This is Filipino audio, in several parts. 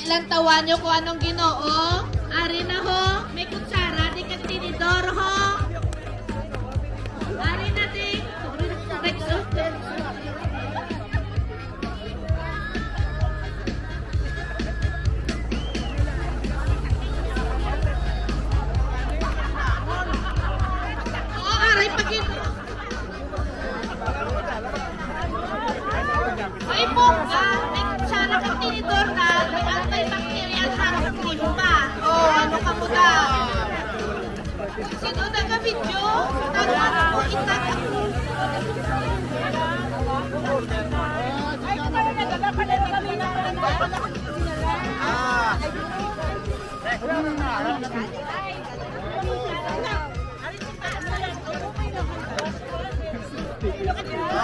lang tawan nyo kung anong ginoo. Ari na ho, may kutsara, di ka tinidor ho. Ari na di. Oo, aray pagin. Ay po, may kutsara ka tinidor na, may antibacterial hand cream pa. Oh, ano ka mo daw? Sino nag-video? Nag-ano? Itag ako.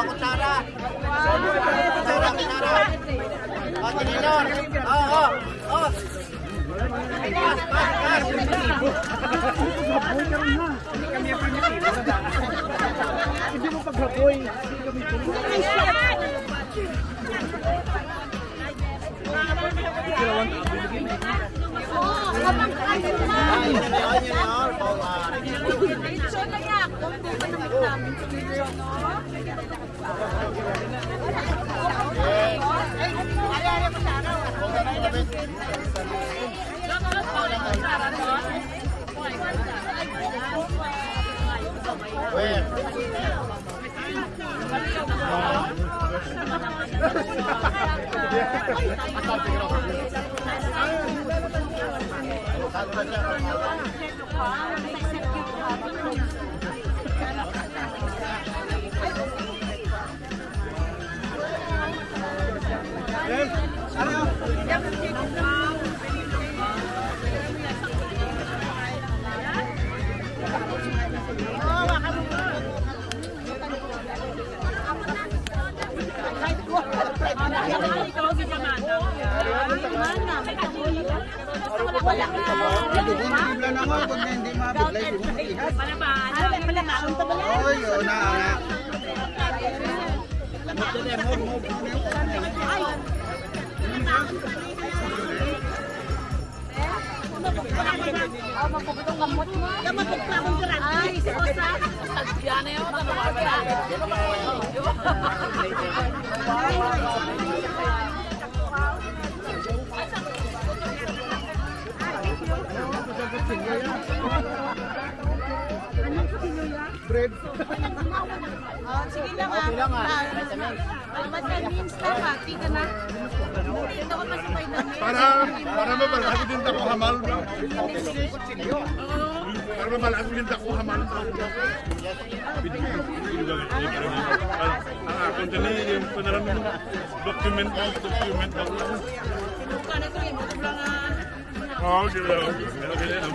Kutsara. Kutsara. Oh, tinidor. Oh. Hindi mo paghapoy. Bread. Sige lang Vitamins lang ha. Tika na. Dito ko masapay na. Para mabalaki din ako hamal bro. Para mabalaki din ako hamal bro. Ang akong tali, yung panaram document lang. Sinuka na ito yung mga Oo, sila. Sila.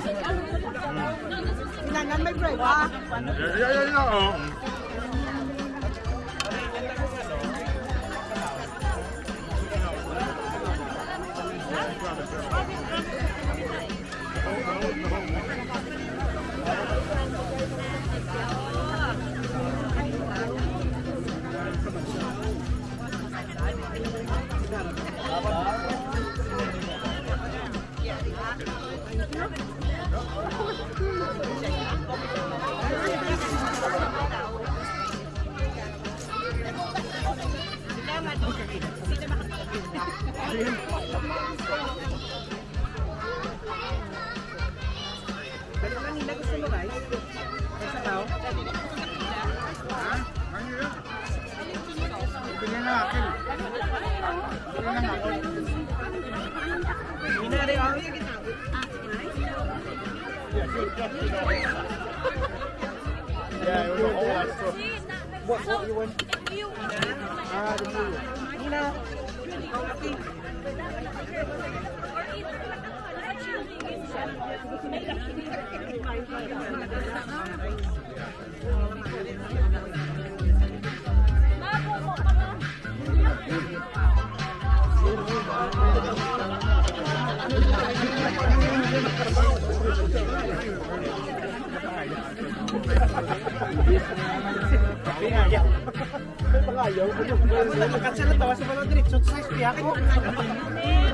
Nangan may bread ha. Oo. What you want? Ayaw.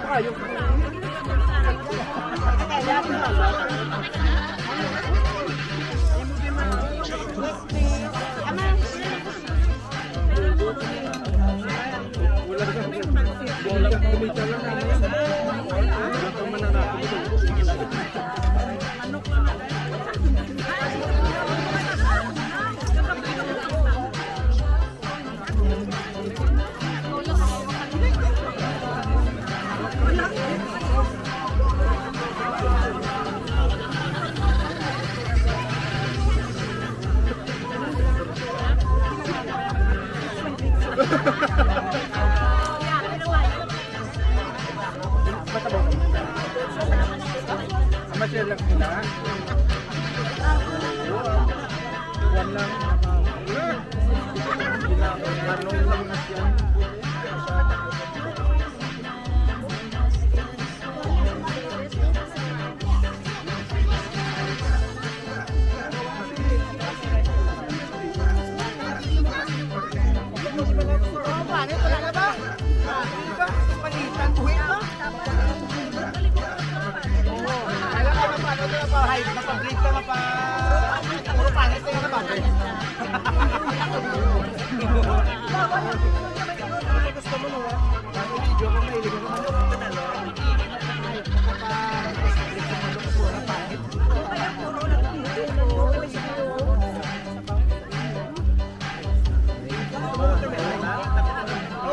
Ayaw. Amasyal lang sila. Buwan lang. Marlong lang na siya. Mapag-break ka, puro pangit ka na ba? Gusto mo no? Bago video ko, mahilig ako manalo.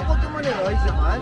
Pag mo ni Roy, zaman,